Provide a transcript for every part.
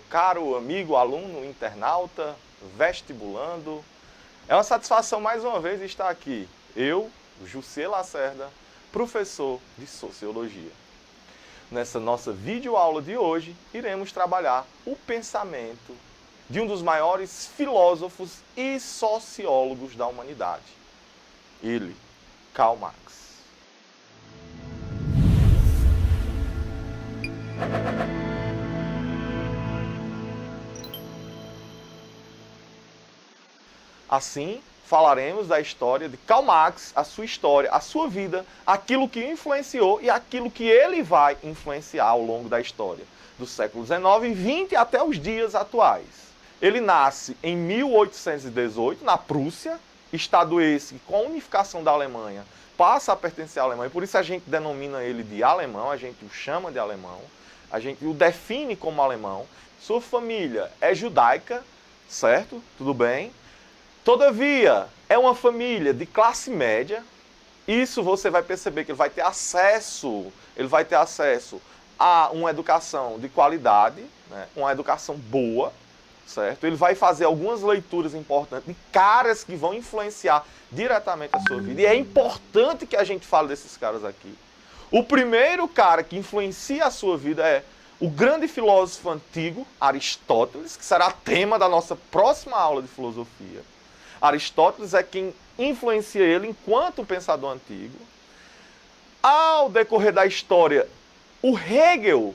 caro amigo, aluno, internauta, vestibulando. É uma satisfação mais uma vez estar aqui. Eu, Jussier Lacerda, professor de Sociologia. Nessa nossa videoaula de hoje, iremos trabalhar o pensamento de um dos maiores filósofos e sociólogos da humanidade. Ele, Karl Marx. Assim, falaremos da história de Karl Marx, a sua história, a sua vida, aquilo que o influenciou e aquilo que ele vai influenciar ao longo da história, do século XIX e XX até os dias atuais. Ele nasce em 1818, na Prússia, estado esse que, com a unificação da Alemanha, passa a pertencer à Alemanha, por isso a gente denomina ele de alemão, a gente o chama de alemão, a gente o define como alemão. Sua família é judaica, certo? Tudo bem? Todavia, é uma família de classe média. Isso você vai perceber que ele vai ter acesso a uma educação de qualidade, né? Uma educação boa, certo? Ele vai fazer algumas leituras importantes de caras que vão influenciar diretamente a sua vida. E é importante que a gente fale desses caras aqui. O primeiro cara que influencia a sua vida é o grande filósofo antigo, Aristóteles, que será tema da nossa próxima aula de filosofia. Aristóteles é quem influencia ele enquanto pensador antigo. Ao decorrer da história, o Hegel,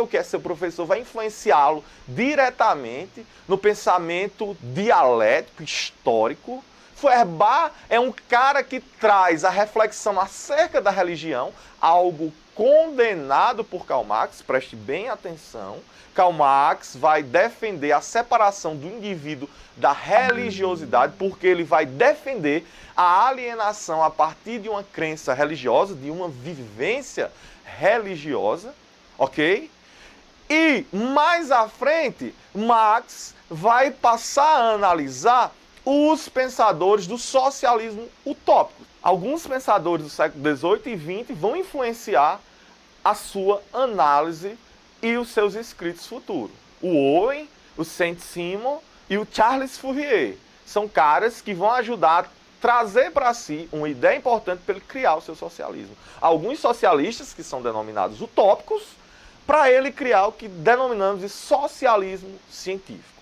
que é seu professor, vai influenciá-lo diretamente no pensamento dialético, histórico. Feuerbach é um cara que traz a reflexão acerca da religião, algo condenado por Karl Marx, preste bem atenção. Karl Marx vai defender a separação do indivíduo da religiosidade, porque ele vai defender a alienação a partir de uma crença religiosa, de uma vivência religiosa, ok? E mais à frente, Marx vai passar a analisar os pensadores do socialismo utópico. Alguns pensadores do século XVIII e XX vão influenciar a sua análise e os seus escritos futuros. O Owen, o Saint-Simon e o Charles Fourier são caras que vão ajudar a trazer para si uma ideia importante para ele criar o seu socialismo. Alguns socialistas, que são denominados utópicos, para ele criar o que denominamos de socialismo científico.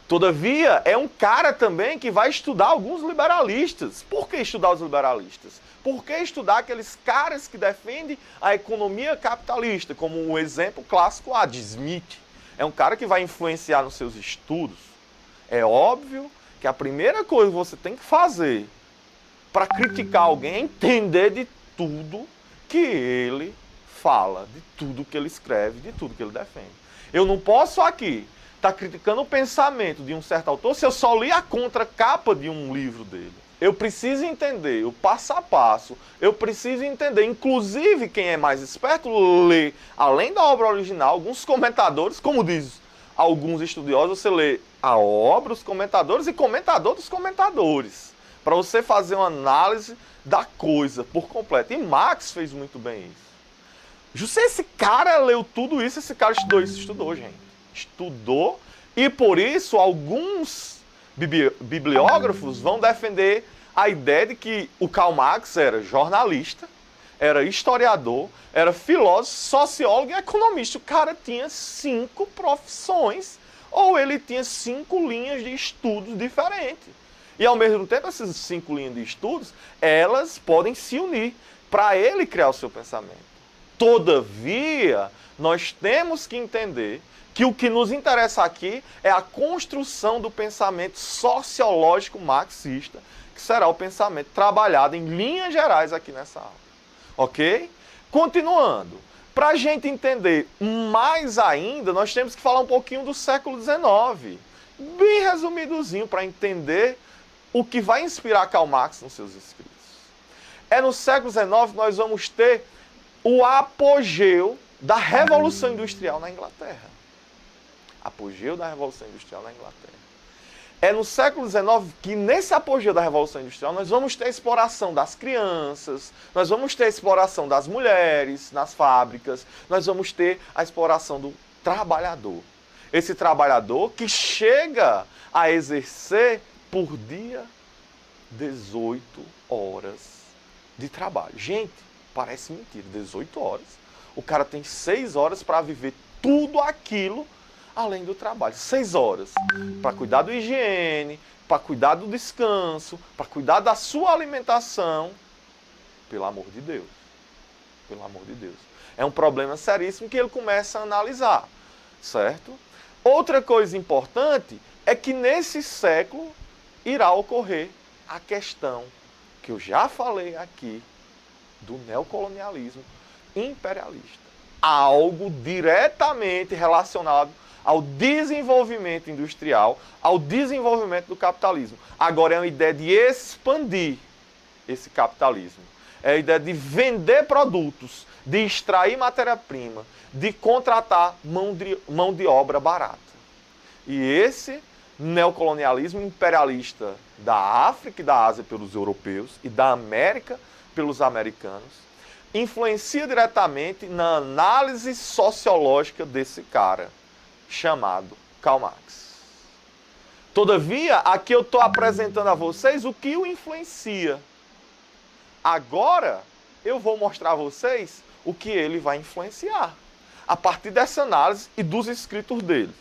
Todavia, é um cara também que vai estudar alguns liberalistas. Por que estudar os liberalistas? Por que estudar aqueles caras que defendem a economia capitalista, como o exemplo clássico de Smith? É um cara que vai influenciar nos seus estudos. É óbvio que a primeira coisa que você tem que fazer para criticar alguém é entender de tudo que ele fala, de tudo que ele escreve, de tudo que ele defende. Eu não posso aqui estar criticando o pensamento de um certo autor se eu só li a contracapa de um livro dele. Eu preciso entender o passo a passo, eu preciso entender, inclusive quem é mais esperto, lê, além da obra original, alguns comentadores, como diz alguns estudiosos, você lê a obra, os comentadores e comentador dos comentadores, para você fazer uma análise da coisa por completo. E Marx fez muito bem isso. Justo esse cara leu tudo isso, esse cara estudou isso, estudou, gente. Estudou, e por isso alguns bibliógrafos vão defender a ideia de que o Karl Marx era jornalista, era historiador, era filósofo, sociólogo e economista. O cara tinha 5 profissões, ou ele tinha 5 linhas de estudos diferentes. E ao mesmo tempo, essas 5 linhas de estudos, elas podem se unir para ele criar o seu pensamento. Todavia, nós temos que entender que o que nos interessa aqui é a construção do pensamento sociológico marxista, que será o pensamento trabalhado em linhas gerais aqui nessa aula. Ok? Continuando. Para a gente entender mais ainda, nós temos que falar um pouquinho do século XIX. Bem resumidozinho, para entender o que vai inspirar Karl Marx nos seus escritos. É no século XIX que nós vamos ter o apogeu da Revolução Industrial na Inglaterra. Apogeu da Revolução Industrial na Inglaterra. É no século XIX que, nesse apogeu da Revolução Industrial, nós vamos ter a exploração das crianças, nós vamos ter a exploração das mulheres nas fábricas, nós vamos ter a exploração do trabalhador. esse trabalhador que chega a exercer por dia 18 horas de trabalho. Gente, parece mentira, 18 horas. O cara tem 6 horas para viver tudo aquilo além do trabalho. 6 horas para cuidar da higiene, para cuidar do descanso, para cuidar da sua alimentação. Pelo amor de Deus. Pelo amor de Deus. É um problema seríssimo que ele começa a analisar, certo? Outra coisa importante é que nesse século irá ocorrer a questão que eu já falei aqui do neocolonialismo imperialista. Algo diretamente relacionado ao desenvolvimento industrial, ao desenvolvimento do capitalismo. Agora é uma ideia de expandir esse capitalismo. É a ideia de vender produtos, de extrair matéria-prima, de contratar mão de obra barata. E esse neocolonialismo imperialista da África e da Ásia pelos europeus e da América pelos americanos influencia diretamente na análise sociológica desse cara, chamado Karl Marx. Todavia, aqui eu estou apresentando a vocês o que o influencia. Agora, eu vou mostrar a vocês o que ele vai influenciar, a partir dessa análise e dos escritos dele.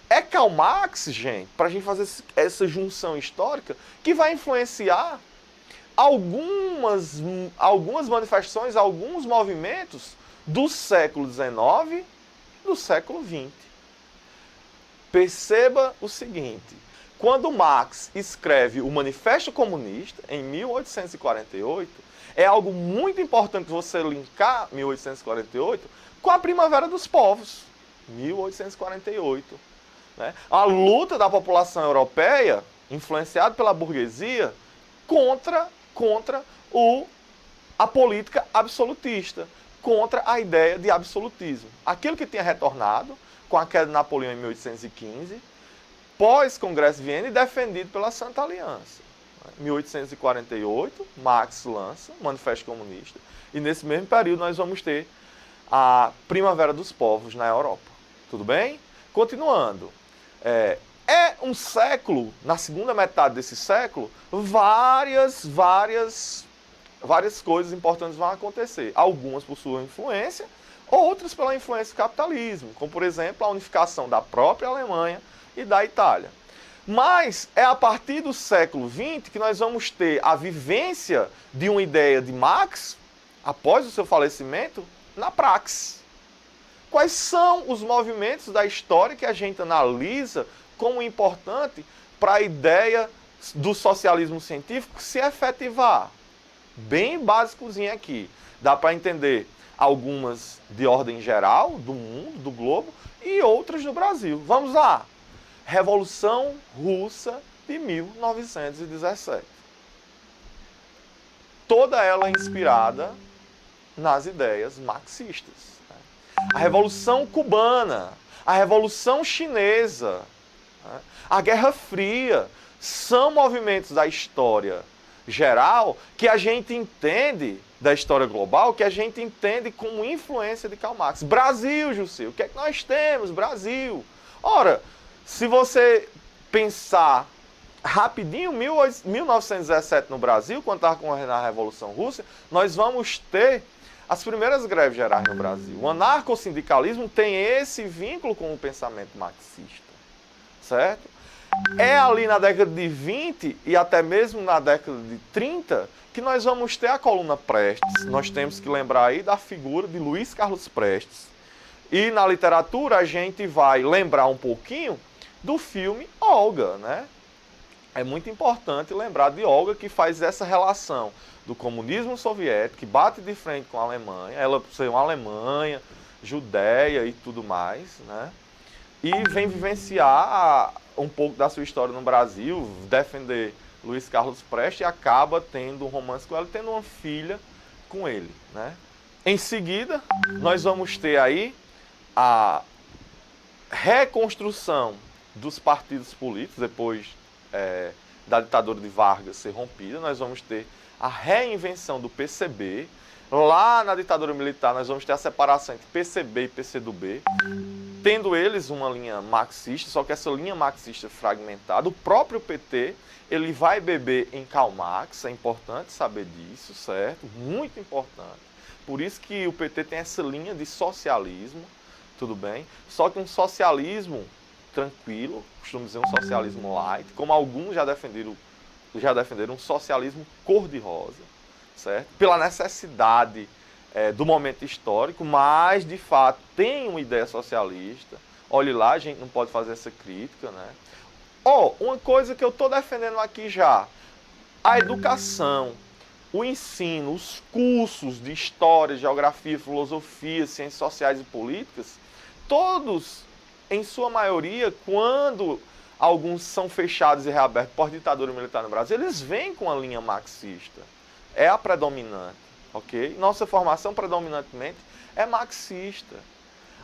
É Karl Marx, gente, para a gente fazer essa junção histórica, que vai influenciar algumas manifestações, alguns movimentos do século XIX e do século XX. Perceba o seguinte, quando Marx escreve o Manifesto Comunista, em 1848, é algo muito importante você linkar 1848 com a Primavera dos Povos, 1848. Né? A luta da população europeia, influenciada pela burguesia, contra a política absolutista, contra a ideia de absolutismo. Aquilo que tinha retornado com a queda de Napoleão em 1815, pós-Congresso de Viena e defendido pela Santa Aliança. Em 1848, Marx lança o Manifesto Comunista, e nesse mesmo período nós vamos ter a Primavera dos Povos na Europa. Tudo bem? Continuando. É um século, na segunda metade desse século, várias coisas importantes vão acontecer. Algumas por sua influência, outras pela influência do capitalismo, como, por exemplo, a unificação da própria Alemanha e da Itália. Mas é a partir do século XX que nós vamos ter a vivência de uma ideia de Marx, após o seu falecimento, na praxe. Quais são os movimentos da história que a gente analisa como importante para a ideia do socialismo científico se efetivar? Bem básicozinho aqui. Dá para entender algumas de ordem geral, do mundo, do globo, e outras do Brasil. Vamos lá. Revolução Russa de 1917. Toda ela inspirada nas ideias marxistas. A Revolução Cubana, a Revolução Chinesa, a Guerra Fria, são movimentos da história geral que a gente entende, da história global, que a gente entende como influência de Karl Marx. Brasil, Jussi, o que é que nós temos? Brasil. Ora, se você pensar rapidinho, 1917 no Brasil, quando estava ocorrendo a Revolução Russa, nós vamos ter as primeiras greves gerais no Brasil. O anarcossindicalismo tem esse vínculo com o pensamento marxista, certo? É ali na década de 20 e até mesmo na década de 30 que nós vamos ter a coluna Prestes. Nós temos que lembrar aí da figura de Luiz Carlos Prestes. E na literatura a gente vai lembrar um pouquinho do filme Olga, né? É muito importante lembrar de Olga, que faz essa relação do comunismo soviético, que bate de frente com a Alemanha, ela ser uma Alemanha, Judéia e tudo mais, né? E vem vivenciar um pouco da sua história no Brasil, defender Luiz Carlos Prestes e acaba tendo um romance com ela, tendo uma filha com ele, né? Em seguida, nós vamos ter aí a reconstrução dos partidos políticos, depois da ditadura de Vargas ser rompida, nós vamos ter a reinvenção do PCB. Lá na ditadura militar nós vamos ter a separação entre PCB e PCdoB. tendo eles uma linha marxista, só que essa linha marxista fragmentada, o próprio PT, ele vai beber em Karl Marx, é importante saber disso, certo? Muito importante. Por isso que o PT tem essa linha de socialismo, tudo bem? Só que um socialismo tranquilo, costumo dizer um socialismo light, como alguns já defenderam um socialismo cor-de-rosa, certo? Pela necessidade do momento histórico, mas, de fato, tem uma ideia socialista. Olhe lá, a gente não pode fazer essa crítica, né? Uma coisa que eu estou defendendo aqui já, a educação, o ensino, os cursos de história, geografia, filosofia, ciências sociais e políticas, todos, em sua maioria, quando alguns são fechados e reabertos por ditadura militar no Brasil, eles vêm com a linha marxista. É a predominante, ok? Nossa formação predominantemente é marxista.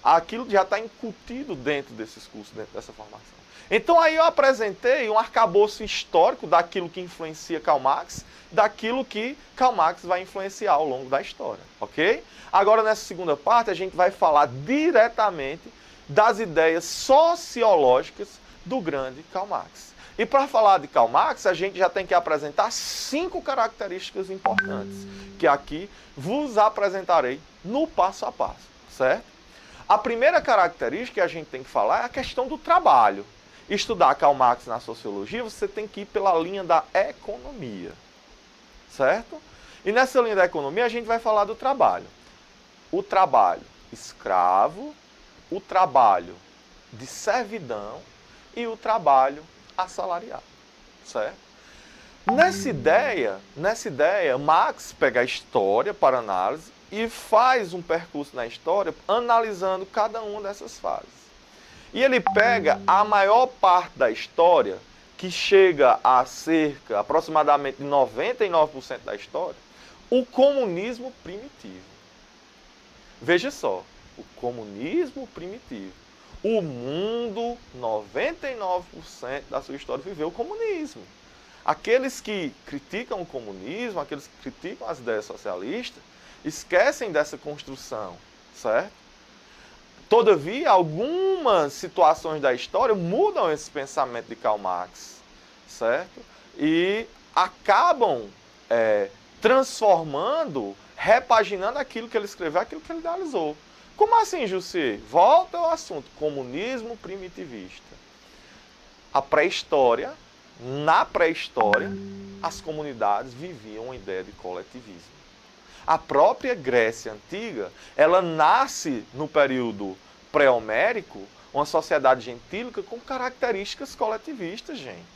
Aquilo já está incutido dentro desses cursos, dentro dessa formação. Então aí eu apresentei um arcabouço histórico daquilo que influencia Karl Marx, daquilo que Karl Marx vai influenciar ao longo da história, ok? Agora nessa segunda parte a gente vai falar diretamente das ideias sociológicas do grande Karl Marx. E para falar de Karl Marx, a gente já tem que apresentar 5 características importantes, que aqui vos apresentarei no passo a passo, certo? A primeira característica que a gente tem que falar é a questão do trabalho. Estudar Karl Marx na sociologia, você tem que ir pela linha da economia, certo? E nessa linha da economia a gente vai falar do trabalho. O trabalho escravo, o trabalho de servidão e o trabalho assalariado, certo? Nessa ideia, Marx pega a história para análise e faz um percurso na história analisando cada uma dessas fases. E ele pega a maior parte da história, que chega a aproximadamente 99% da história, o comunismo primitivo. Veja só, o comunismo primitivo. O mundo, 99% da sua história viveu o comunismo. Aqueles que criticam o comunismo, aqueles que criticam as ideias socialistas, esquecem dessa construção, certo? Todavia, algumas situações da história mudam esse pensamento de Karl Marx, certo? E acabam transformando, repaginando aquilo que ele escreveu, aquilo que ele idealizou. Como assim, Jussi? Volta ao assunto, comunismo primitivista. A pré-história, na pré-história, as comunidades viviam uma ideia de coletivismo. A própria Grécia Antiga, ela nasce no período pré-homérico, uma sociedade gentílica com características coletivistas, gente.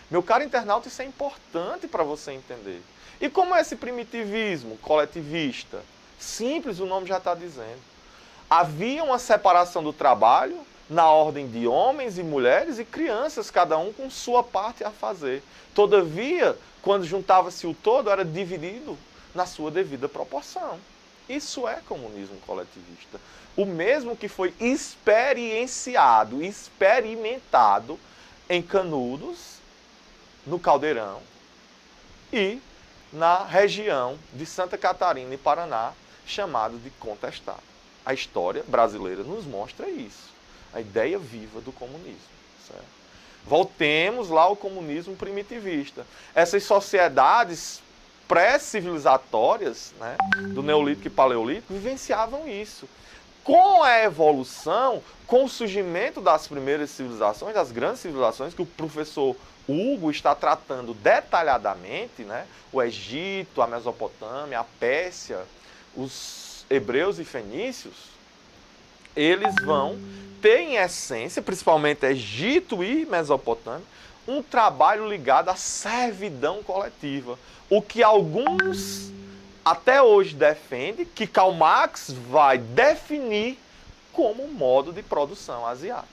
Meu caro internauta, isso é importante para você entender. E como é esse primitivismo coletivista? Simples, o nome já está dizendo. Havia uma separação do trabalho na ordem de homens e mulheres e crianças, cada um com sua parte a fazer. Todavia, quando juntava-se o todo, era dividido na sua devida proporção. Isso é comunismo coletivista. O mesmo que foi experienciado, experimentado em Canudos, no Caldeirão e na região de Santa Catarina e Paraná, chamado de contestado. A história brasileira nos mostra isso. A ideia viva do comunismo. Certo? Voltemos lá ao comunismo primitivista. Essas sociedades pré-civilizatórias, né, do Neolítico e Paleolítico, vivenciavam isso. Com a evolução, com o surgimento das primeiras civilizações, das grandes civilizações, que o professor Hugo está tratando detalhadamente, né, o Egito, a Mesopotâmia, a Pérsia, os hebreus e fenícios, eles vão ter em essência, principalmente Egito e Mesopotâmia, um trabalho ligado à servidão coletiva. O que alguns até hoje defendem, que Karl Marx vai definir como um modo de produção asiático.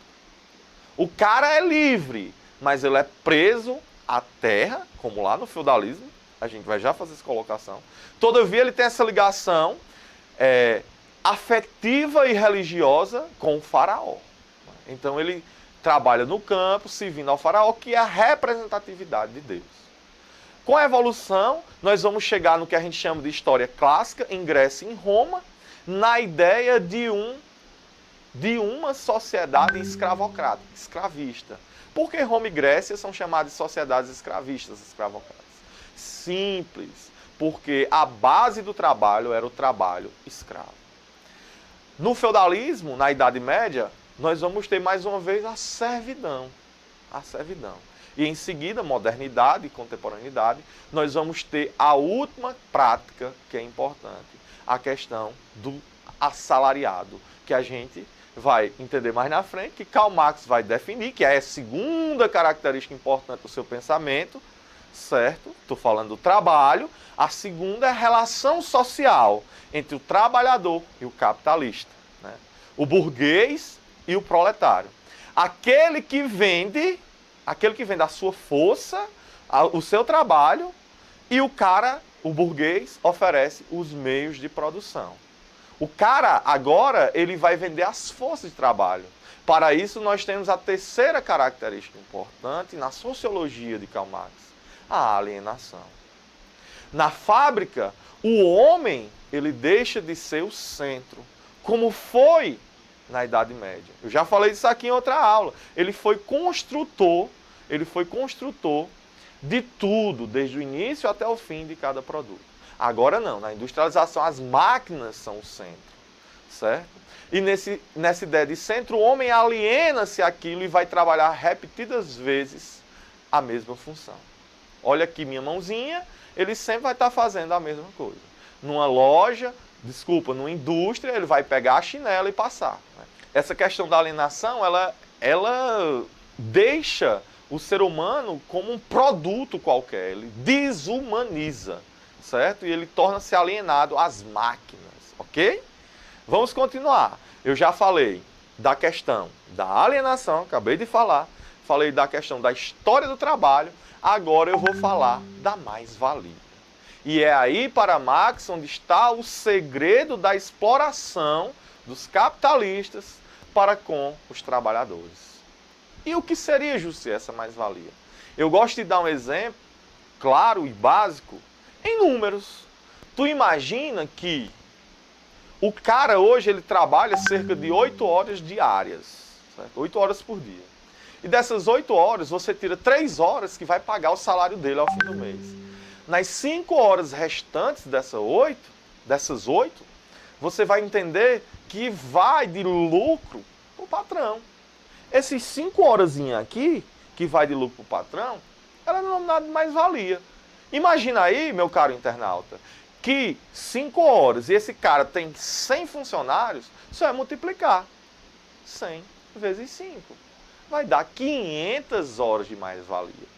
O cara é livre, mas ele é preso à terra, como lá no feudalismo, a gente vai já fazer essa colocação. Todavia ele tem essa ligação afetiva e religiosa com o faraó. Então ele trabalha no campo, servindo ao faraó, que é a representatividade de Deus. Com a evolução, nós vamos chegar no que a gente chama de história clássica, em Grécia e em Roma, na ideia de um de uma sociedade escravocrática, escravista. Por que Roma e Grécia são chamadas de sociedades escravistas, escravocratas? Simples, porque a base do trabalho era o trabalho escravo. No feudalismo, na Idade Média, nós vamos ter mais uma vez a servidão. A servidão. E em seguida, modernidade e contemporaneidade, nós vamos ter a última prática que é importante, a questão do assalariado, que a gente vai entender mais na frente, que Karl Marx vai definir, que é a segunda característica importante do seu pensamento, certo? Estou falando do trabalho. A segunda é a relação social entre o trabalhador e o capitalista, né? O burguês e o proletário. Aquele que vende a sua força, o seu trabalho, e o burguês, oferece os meios de produção. O cara, agora, ele vai vender as forças de trabalho. Para isso, nós temos a terceira característica importante na sociologia de Karl Marx, a alienação. Na fábrica, o homem, ele deixa de ser o centro, como foi na Idade Média. Eu já falei disso aqui em outra aula. Ele foi construtor de tudo, desde o início até o fim de cada produto. Agora não, na industrialização as máquinas são o centro, certo? E nessa ideia de centro, o homem aliena-se àquilo e vai trabalhar repetidas vezes a mesma função. Olha aqui minha mãozinha, ele sempre vai estar fazendo a mesma coisa. Numa loja, numa indústria, ele vai pegar a chinela e passar, né? Essa questão da alienação, ela deixa o ser humano como um produto qualquer, ele desumaniza, certo? E ele torna-se alienado às máquinas, ok? Vamos continuar. Eu já falei da questão da alienação, acabei de falar. Falei da questão da história do trabalho. Agora eu vou falar da mais-valia. E é aí, para Marx, onde está o segredo da exploração dos capitalistas para com os trabalhadores. E o que seria, Jussi, essa mais-valia? Eu gosto de dar um exemplo claro e básico em números. Tu imagina que o cara hoje ele trabalha cerca de 8 horas diárias, certo? 8 horas por dia. E dessas 8 horas, você tira 3 horas que vai pagar o salário dele ao fim do mês. Nas 5 horas restantes dessas 8, você vai entender que vai de lucro para o patrão. Esses 5 horas aqui, que vai de lucro para o patrão, ela não é nada de mais-valia. Imagina aí, meu caro internauta, que 5 horas e esse cara tem 100 funcionários, só é multiplicar 100 vezes 5. Vai dar 500 horas de mais-valia.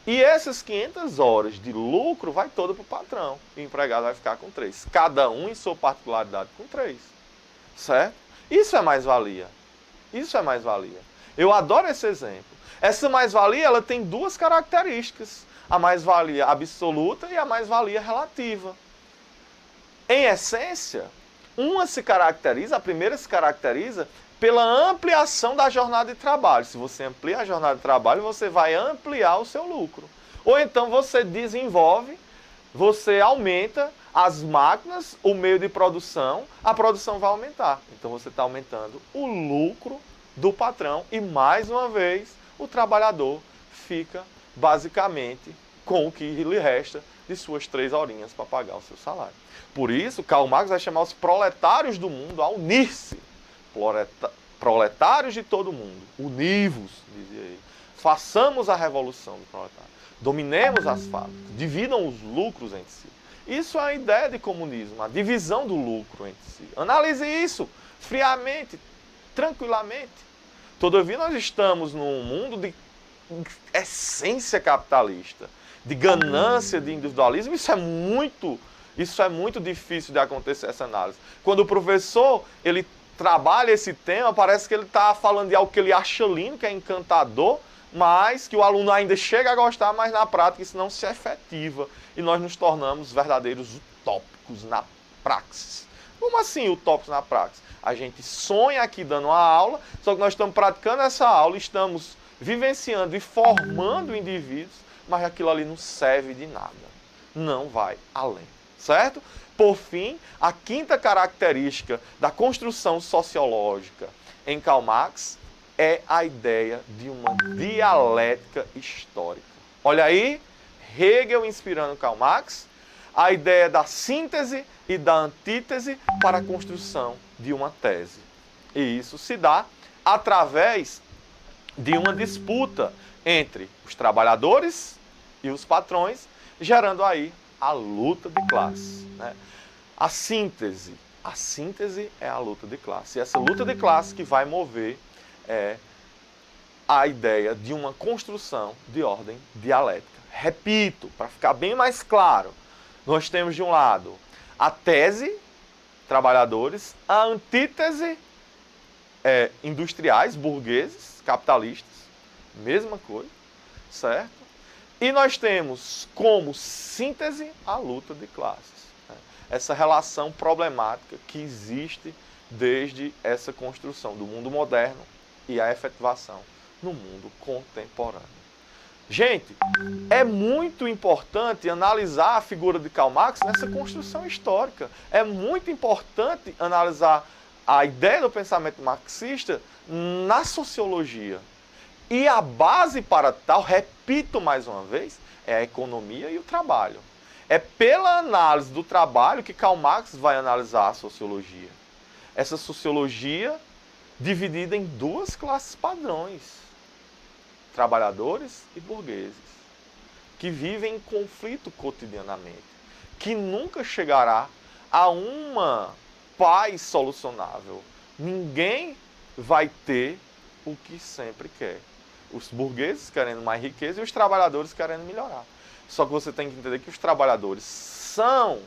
E essas 500 horas de lucro vai toda para o patrão. O empregado vai ficar com 3. Cada um em sua particularidade com 3. Certo? Isso é mais-valia. Isso é mais-valia. Eu adoro esse exemplo. Essa mais-valia ela tem 2 características. A mais-valia absoluta e a mais-valia relativa. Em essência, a primeira se caracteriza pela ampliação da jornada de trabalho. Se você amplia a jornada de trabalho, você vai ampliar o seu lucro. Ou então você desenvolve, você aumenta as máquinas, o meio de produção, a produção vai aumentar. Então você está aumentando o lucro do patrão e, mais uma vez, o trabalhador fica basicamente com o que lhe resta de suas 3 horinhas para pagar o seu salário. Por isso, Karl Marx vai chamar os proletários do mundo a unir-se. Proletários de todo mundo, univos, dizia ele. Façamos a revolução do proletário. Dominemos as fábricas, dividam os lucros entre si. Isso é a ideia de comunismo, a divisão do lucro entre si. Analise isso friamente, tranquilamente. Todavia, nós estamos num mundo de essência capitalista, de ganância, de individualismo. Isso é muito difícil de acontecer, essa análise. Quando o professor ele trabalha esse tema, parece que ele está falando de algo que ele acha lindo, que é encantador, mas que o aluno ainda chega a gostar, mas na prática isso não se efetiva. E nós nos tornamos verdadeiros utópicos na praxis. Como assim utópicos na praxis? A gente sonha aqui dando uma aula, só que nós estamos praticando essa aula, estamos vivenciando e formando indivíduos, mas aquilo ali não serve de nada. Não vai além, certo? Por fim, a quinta característica da construção sociológica em Karl Marx é a ideia de uma dialética histórica. Olha aí, Hegel inspirando Karl Marx, a ideia da síntese e da antítese para a construção de uma tese. E isso se dá através de uma disputa entre os trabalhadores e os patrões, gerando aí a luta de classe, né? A síntese é a luta de classe. E essa luta de classe que vai mover a ideia de uma construção de ordem dialética. Repito, para ficar bem mais claro, nós temos de um lado a tese, trabalhadores, a antítese, industriais, burgueses, capitalistas, mesma coisa, certo? E nós temos como síntese a luta de classes. Né? Essa relação problemática que existe desde essa construção do mundo moderno e a efetivação no mundo contemporâneo. Gente, é muito importante analisar a figura de Karl Marx nessa construção histórica. É muito importante analisar a ideia do pensamento marxista na sociologia. E a base para tal, repito mais uma vez, é a economia e o trabalho. É pela análise do trabalho que Karl Marx vai analisar a sociologia. Essa sociologia dividida em duas classes padrões, trabalhadores e burgueses, que vivem em conflito cotidianamente, que nunca chegará a uma paz solucionável. Ninguém vai ter o que sempre quer. Os burgueses querendo mais riqueza e os trabalhadores querendo melhorar. Só que você tem que entender que os trabalhadores são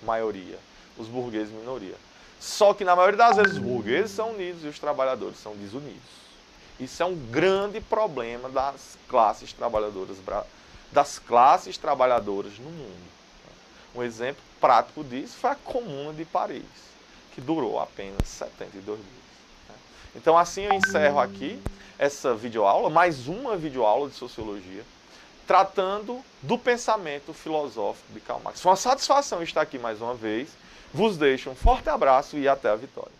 maioria, os burgueses minoria. Só que na maioria das vezes os burgueses são unidos e os trabalhadores são desunidos. Isso é um grande problema das classes trabalhadoras no mundo. Um exemplo prático disso foi a Comuna de Paris, que durou apenas 72 dias. Então assim eu encerro aqui essa videoaula, mais uma videoaula de sociologia, tratando do pensamento filosófico de Karl Marx. Foi uma satisfação estar aqui mais uma vez. Vos deixo um forte abraço e até a vitória.